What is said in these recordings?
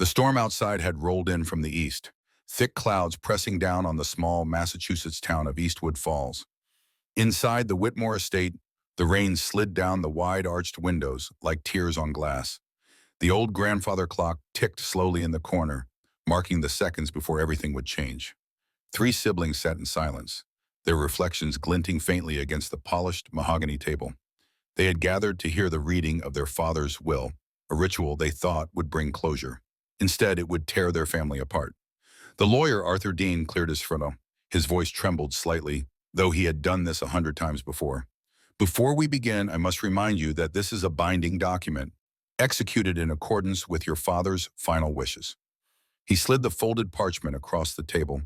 The storm outside had rolled in from the east, thick clouds pressing down on the small Massachusetts town of Eastwood Falls. Inside the Whitmore estate, the rain slid down the wide-arched windows like tears on glass. The old grandfather clock ticked slowly in the corner, marking the seconds before everything would change. Three siblings sat in silence, their reflections glinting faintly against the polished mahogany table. They had gathered to hear the reading of their father's will, a ritual they thought would bring closure. Instead, it would tear their family apart. The lawyer, Arthur Dean, cleared his throat. His voice trembled slightly, though he had done this 100 times before. Before we begin, I must remind you that this is a binding document, executed in accordance with your father's final wishes. He slid the folded parchment across the table,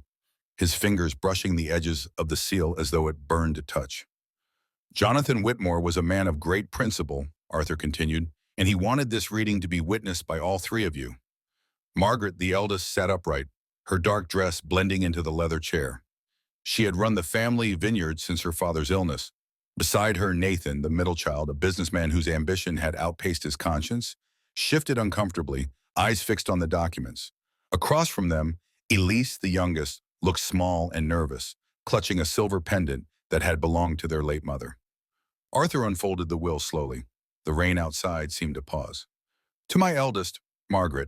his fingers brushing the edges of the seal as though it burned to touch. Jonathan Whitmore was a man of great principle, Arthur continued, and he wanted this reading to be witnessed by all three of you. Margaret, the eldest, sat upright, her dark dress blending into the leather chair. She had run the family vineyard since her father's illness. Beside her, Nathan, the middle child, a businessman whose ambition had outpaced his conscience, shifted uncomfortably, eyes fixed on the documents. Across from them, Elise, the youngest, looked small and nervous, clutching a silver pendant that had belonged to their late mother. Arthur unfolded the will slowly. The rain outside seemed to pause. To my eldest, Margaret,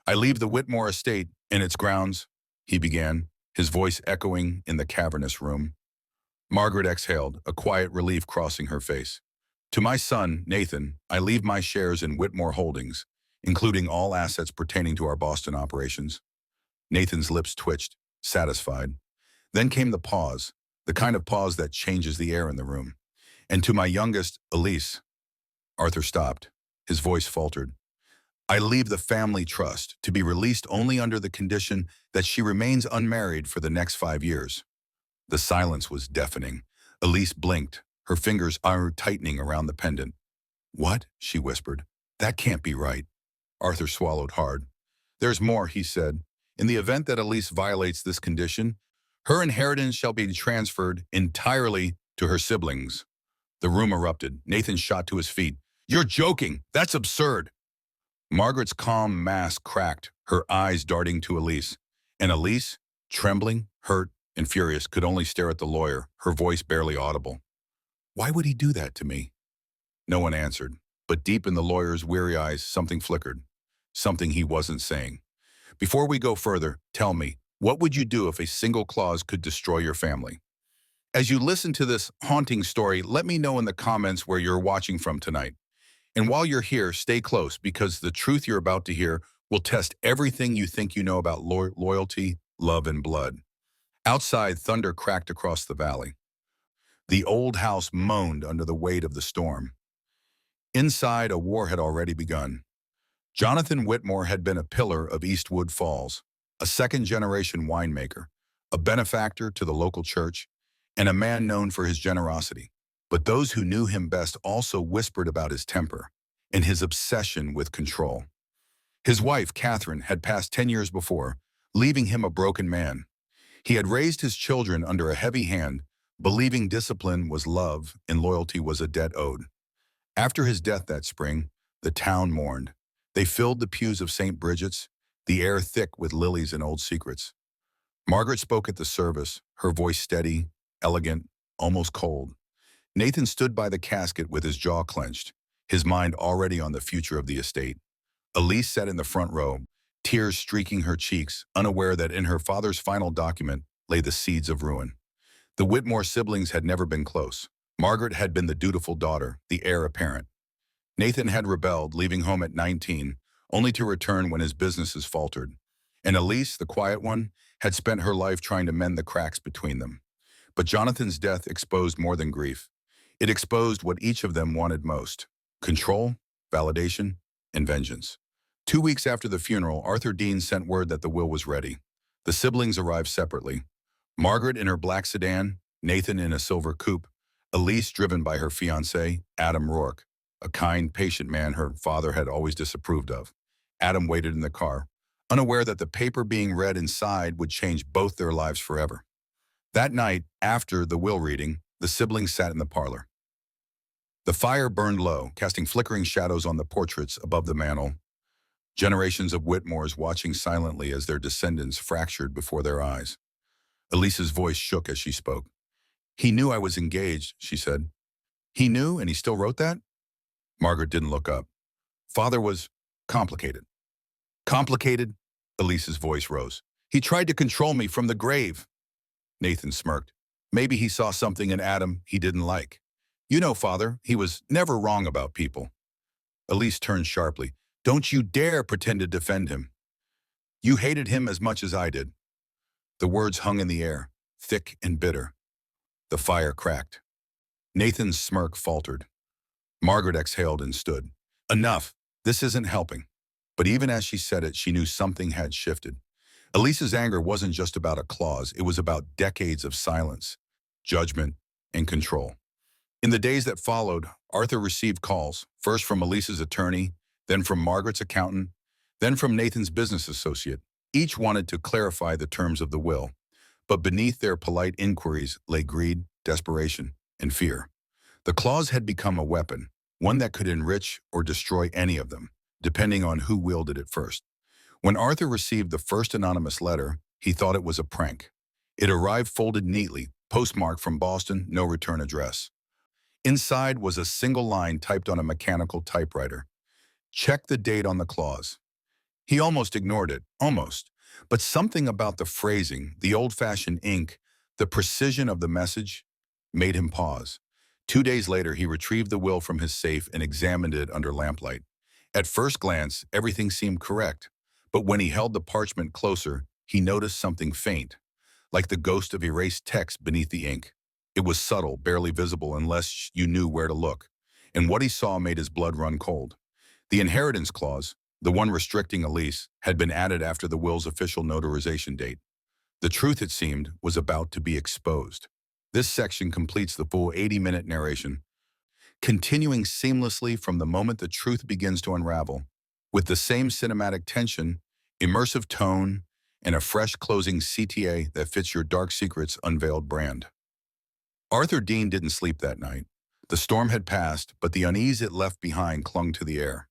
I leave the Whitmore estate and its grounds, he began, his voice echoing in the cavernous room. Margaret exhaled, a quiet relief crossing her face. To my son, Nathan, I leave my shares in Whitmore Holdings, including all assets pertaining to our Boston operations. Nathan's lips twitched, satisfied. Then came the pause, the kind of pause that changes the air in the room. And to my youngest, Elise. Arthur stopped. His voice faltered. I leave the family trust to be released only under the condition that she remains unmarried for the next 5 years. The silence was deafening. Elise blinked, her fingers tightening around the pendant. What? She whispered. That can't be right. Arthur swallowed hard. There's more, he said. In the event that Elise violates this condition, her inheritance shall be transferred entirely to her siblings. The room erupted. Nathan shot to his feet. You're joking. That's absurd. Margaret's calm mask cracked, her eyes darting to Elise. And Elise, trembling, hurt, and furious, could only stare at the lawyer, her voice barely audible. Why would he do that to me? No one answered, but deep in the lawyer's weary eyes, something flickered, something he wasn't saying. Before we go further, tell me, what would you do if a single clause could destroy your family? As you listen to this haunting story, let me know in the comments where you're watching from tonight. And while you're here, stay close, because the truth you're about to hear will test everything you think you know about loyalty, love, and blood. Outside, thunder cracked across the valley. The old house moaned under the weight of the storm. Inside, a war had already begun. Jonathan Whitmore had been a pillar of Eastwood Falls, a second-generation winemaker, a benefactor to the local church, and a man known for his generosity. But those who knew him best also whispered about his temper and his obsession with control. His wife, Catherine, had passed 10 years before, leaving him a broken man. He had raised his children under a heavy hand, believing discipline was love and loyalty was a debt owed. After his death that spring, the town mourned. They filled the pews of St. Bridget's, the air thick with lilies and old secrets. Margaret spoke at the service, her voice steady, elegant, almost cold. Nathan stood by the casket with his jaw clenched, his mind already on the future of the estate. Elise sat in the front row, tears streaking her cheeks, unaware that in her father's final document lay the seeds of ruin. The Whitmore siblings had never been close. Margaret had been the dutiful daughter, the heir apparent. Nathan had rebelled, leaving home at 19, only to return when his businesses faltered. And Elise, the quiet one, had spent her life trying to mend the cracks between them. But Jonathan's death exposed more than grief. It exposed what each of them wanted most: control, validation, and vengeance. 2 weeks after the funeral, Arthur Dean sent word that the will was ready. The siblings arrived separately. Margaret in her black sedan, Nathan in a silver coupe, Elise driven by her fiancé, Adam Rourke, a kind, patient man her father had always disapproved of. Adam waited in the car, unaware that the paper being read inside would change both their lives forever. That night, after the will reading, the siblings sat in the parlor. The fire burned low, casting flickering shadows on the portraits above the mantel. Generations of Whitmores watching silently as their descendants fractured before their eyes. Elisa's voice shook as she spoke. "He knew I was engaged," she said. "He knew and he still wrote that?" Margaret didn't look up. "Father was complicated." "Complicated?" Elisa's voice rose. "He tried to control me from the grave." Nathan smirked. "Maybe he saw something in Adam he didn't like. You know, Father, he was never wrong about people." Elise turned sharply. "Don't you dare pretend to defend him. You hated him as much as I did." The words hung in the air, thick and bitter. The fire cracked. Nathan's smirk faltered. Margaret exhaled and stood. "Enough. This isn't helping." But even as she said it, she knew something had shifted. Elisa's anger wasn't just about a clause, it was about decades of silence, judgment, and control. In the days that followed, Arthur received calls, first from Elisa's attorney, then from Margaret's accountant, then from Nathan's business associate. Each wanted to clarify the terms of the will, but beneath their polite inquiries lay greed, desperation, and fear. The clause had become a weapon, one that could enrich or destroy any of them, depending on who wielded it first. When Arthur received the first anonymous letter, he thought it was a prank. It arrived folded neatly, postmarked from Boston, no return address. Inside was a single line typed on a mechanical typewriter. "Check the date on the clause." He almost ignored it, almost. But something about the phrasing, the old-fashioned ink, the precision of the message, made him pause. 2 days later, he retrieved the will from his safe and examined it under lamplight. At first glance, everything seemed correct. But when he held the parchment closer, he noticed something faint, like the ghost of erased text beneath the ink. It was subtle, barely visible unless you knew where to look. And what he saw made his blood run cold. The inheritance clause, the one restricting Elise, had been added after the will's official notarization date. The truth, it seemed, was about to be exposed. This section completes the full 80-minute narration, continuing seamlessly from the moment the truth begins to unravel, with the same cinematic tension, immersive tone, and a fresh closing CTA that fits your Dark Secrets Unveiled brand. Arthur Dean didn't sleep that night. The storm had passed, but the unease it left behind clung to the air.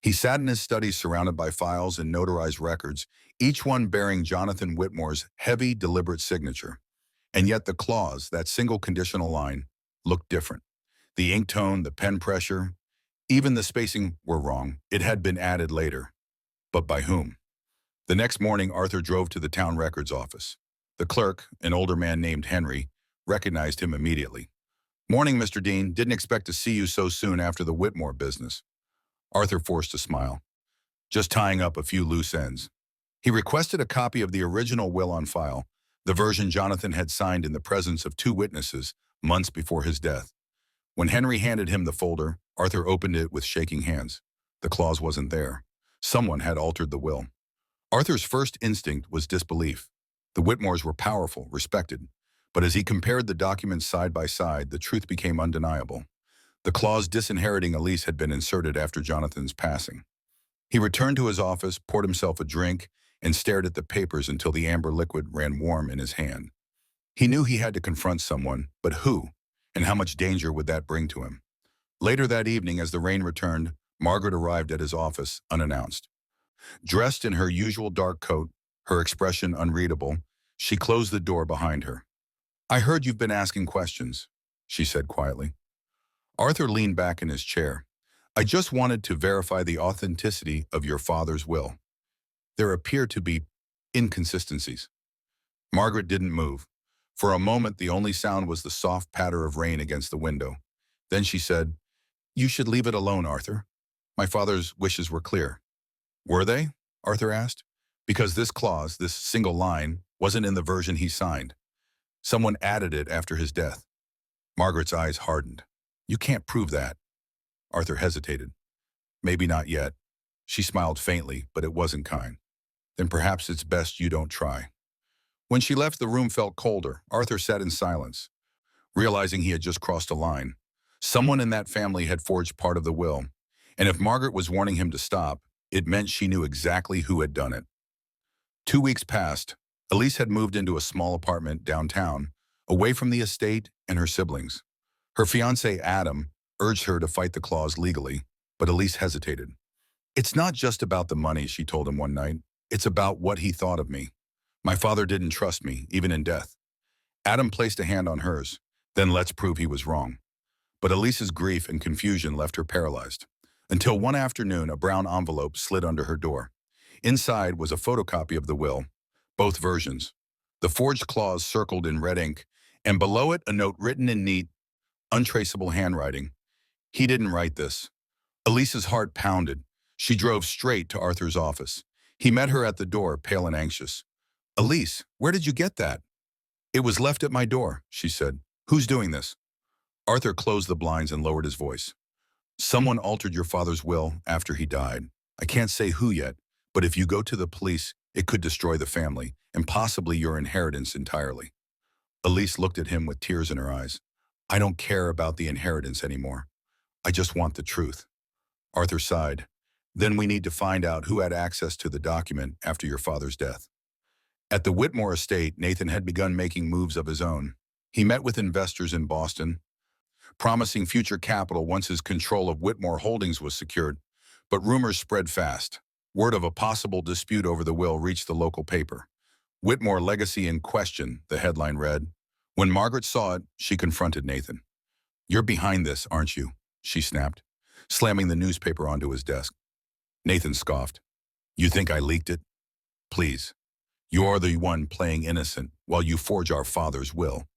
He sat in his study surrounded by files and notarized records, each one bearing Jonathan Whitmore's heavy, deliberate signature. And yet the clause, that single conditional line, looked different. The ink tone, the pen pressure, even the spacing were wrong. It had been added later. But by whom? The next morning, Arthur drove to the town records office. The clerk, an older man named Henry, recognized him immediately. "Morning, Mr. Dean. Didn't expect to see you so soon after the Whitmore business." Arthur forced a smile. "Just tying up a few loose ends." He requested a copy of the original will on file, the version Jonathan had signed in the presence of 2 witnesses months before his death. When Henry handed him the folder, Arthur opened it with shaking hands. The clause wasn't there. Someone had altered the will. Arthur's first instinct was disbelief. The Whitmores were powerful, respected. But as he compared the documents side by side, the truth became undeniable. The clause disinheriting Elise had been inserted after Jonathan's passing. He returned to his office, poured himself a drink, and stared at the papers until the amber liquid ran warm in his hand. He knew he had to confront someone, but who? And how much danger would that bring to him? Later that evening, as the rain returned, Margaret arrived at his office unannounced. Dressed in her usual dark coat, her expression unreadable, she closed the door behind her. "I heard you've been asking questions," she said quietly. Arthur leaned back in his chair. "I just wanted to verify the authenticity of your father's will. There appear to be inconsistencies." Margaret didn't move. For a moment, the only sound was the soft patter of rain against the window. Then she said, "You should leave it alone, Arthur. My father's wishes were clear." "Were they?" Arthur asked. "Because this clause, this single line, wasn't in the version he signed. Someone added it after his death." Margaret's eyes hardened. "You can't prove that." Arthur hesitated. "Maybe not yet." She smiled faintly, but it wasn't kind. "Then perhaps it's best you don't try." When she left, the room felt colder. Arthur sat in silence, realizing he had just crossed a line. Someone in that family had forged part of the will, and if Margaret was warning him to stop, it meant she knew exactly who had done it. 2 weeks passed. Elise had moved into a small apartment downtown, away from the estate and her siblings. Her fiancé, Adam, urged her to fight the clause legally, but Elise hesitated. It's not just about the money, she told him one night. It's about what he thought of me. My father didn't trust me, even in death. Adam placed a hand on hers. Then let's prove he was wrong. But Elise's grief and confusion left her paralyzed. Until one afternoon, a brown envelope slid under her door. Inside was a photocopy of the will, both versions. The forged clause circled in red ink, and below it a note written in neat, untraceable handwriting. He didn't write this. Elise's heart pounded. She drove straight to Arthur's office. He met her at the door, pale and anxious. "Elise, where did you get that?" "It was left at my door," she said. "Who's doing this?" Arthur closed the blinds and lowered his voice. "Someone altered your father's will after he died. I can't say who yet, but if you go to the police, it could destroy the family, and possibly your inheritance entirely." Elise looked at him with tears in her eyes. "I don't care about the inheritance anymore. I just want the truth." Arthur sighed. "Then we need to find out who had access to the document after your father's death." At the Whitmore estate, Nathan had begun making moves of his own. He met with investors in Boston, promising future capital once his control of Whitmore Holdings was secured. But rumors spread fast. Word of a possible dispute over the will reached the local paper. "Whitmore legacy in question," the headline read. When Margaret saw it, she confronted Nathan. "You're behind this, aren't you?" she snapped, slamming the newspaper onto his desk. Nathan scoffed. "You think I leaked it? Please. You're the one playing innocent while you forge our father's will."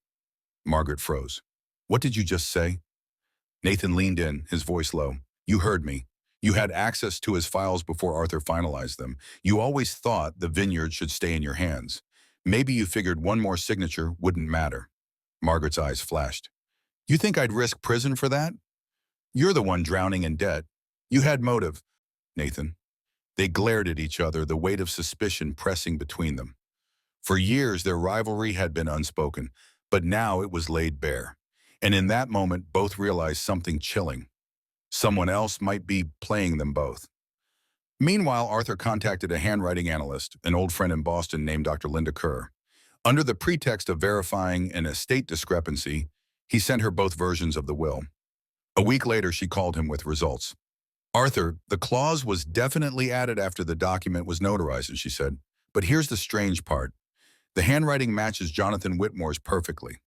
Margaret froze. "What did you just say?" Nathan leaned in, his voice low. "You heard me. You had access to his files before Arthur finalized them. You always thought the vineyard should stay in your hands. Maybe you figured one more signature wouldn't matter." Margaret's eyes flashed. "You think I'd risk prison for that? You're the one drowning in debt. You had motive." Nathan. They glared at each other, the weight of suspicion pressing between them. For years, their rivalry had been unspoken, but now it was laid bare. And in that moment, both realized something chilling. Someone else might be playing them both. Meanwhile, Arthur contacted a handwriting analyst, an old friend in Boston named Dr. Linda Kerr. Under the pretext of verifying an estate discrepancy, he sent her both versions of the will. A week later, she called him with results. "Arthur, the clause was definitely added after the document was notarized," she said. "But here's the strange part. The handwriting matches Jonathan Whitmore's perfectly."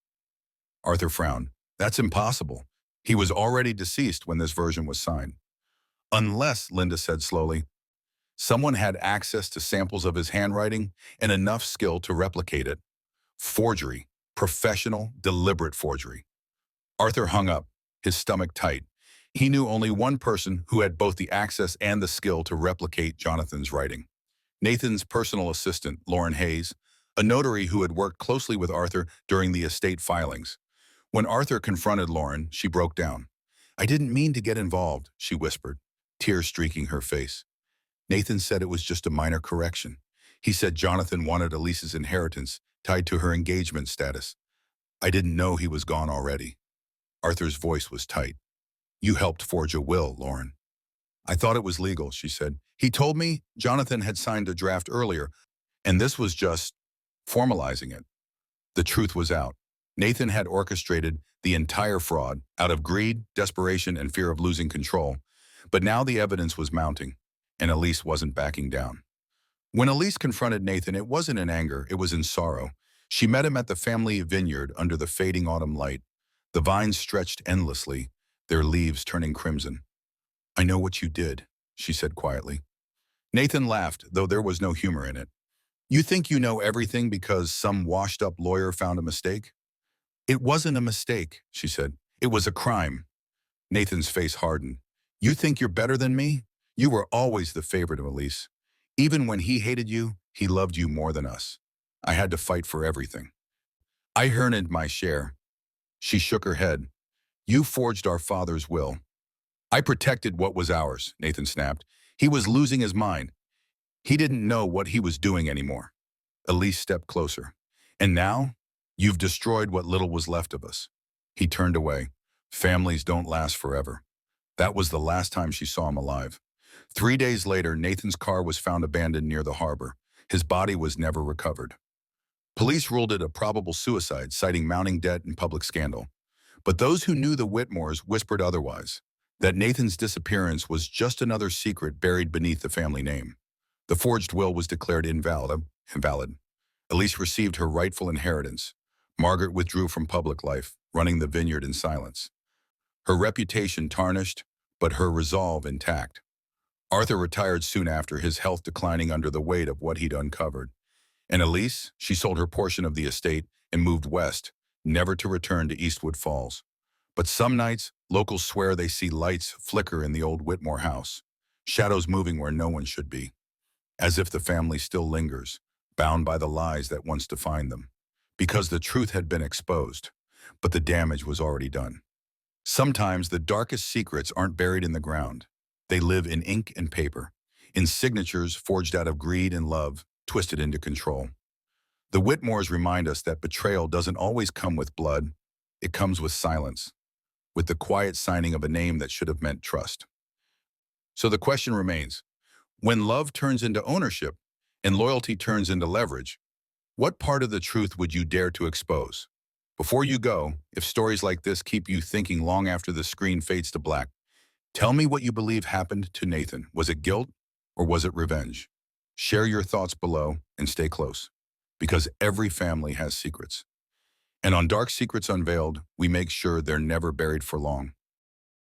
Arthur frowned. "That's impossible. He was already deceased when this version was signed." "Unless," Linda said slowly, "someone had access to samples of his handwriting and enough skill to replicate it. Forgery. Professional, deliberate forgery." Arthur hung up, his stomach tight. He knew only one person who had both the access and the skill to replicate Jonathan's writing. Nathan's personal assistant, Lauren Hayes, a notary who had worked closely with Arthur during the estate filings. When Arthur confronted Lauren, she broke down. "I didn't mean to get involved," she whispered, tears streaking her face. "Nathan said it was just a minor correction. He said Jonathan wanted Elise's inheritance tied to her engagement status. I didn't know he was gone already." Arthur's voice was tight. "You helped forge a will, Lauren." "I thought it was legal," she said. "He told me Jonathan had signed a draft earlier, and this was just formalizing it." The truth was out. Nathan had orchestrated the entire fraud out of greed, desperation, and fear of losing control. But now the evidence was mounting, and Elise wasn't backing down. When Elise confronted Nathan, it wasn't in anger, it was in sorrow. She met him at the family vineyard under the fading autumn light. The vines stretched endlessly, their leaves turning crimson. "I know what you did," she said quietly. Nathan laughed, though there was no humor in it. "You think you know everything because some washed-up lawyer found a mistake?" "It wasn't a mistake," she said. "It was a crime." Nathan's face hardened. "You think you're better than me? You were always the favorite of Elise. Even when he hated you, he loved you more than us. I had to fight for everything. I earned my share." She shook her head. "You forged our father's will." "I protected what was ours," Nathan snapped. "He was losing his mind. He didn't know what he was doing anymore." Elise stepped closer. "And now, you've destroyed what little was left of us." He turned away. Families don't last forever. That was the last time she saw him alive. 3 days later, Nathan's car was found abandoned near the harbor. His body was never recovered. Police ruled it a probable suicide, citing mounting debt and public scandal. But those who knew the Whitmores whispered otherwise. That Nathan's disappearance was just another secret buried beneath the family name. The forged will was declared invalid. Elise received her rightful inheritance. Margaret withdrew from public life, running the vineyard in silence. Her reputation tarnished, but her resolve intact. Arthur retired soon after, his health declining under the weight of what he'd uncovered. And Elise, she sold her portion of the estate and moved west, never to return to Eastwood Falls. But some nights, locals swear they see lights flicker in the old Whitmore house, shadows moving where no one should be, as if the family still lingers, bound by the lies that once defined them. Because the truth had been exposed, but the damage was already done. Sometimes the darkest secrets aren't buried in the ground. They live in ink and paper, in signatures forged out of greed and love, twisted into control. The Whitmores remind us that betrayal doesn't always come with blood. It comes with silence, with the quiet signing of a name that should have meant trust. So the question remains, when love turns into ownership and loyalty turns into leverage, what part of the truth would you dare to expose? Before you go, if stories like this keep you thinking long after the screen fades to black, tell me what you believe happened to Nathan. Was it guilt or was it revenge? Share your thoughts below and stay close, because every family has secrets. And on Dark Secrets Unveiled, we make sure they're never buried for long.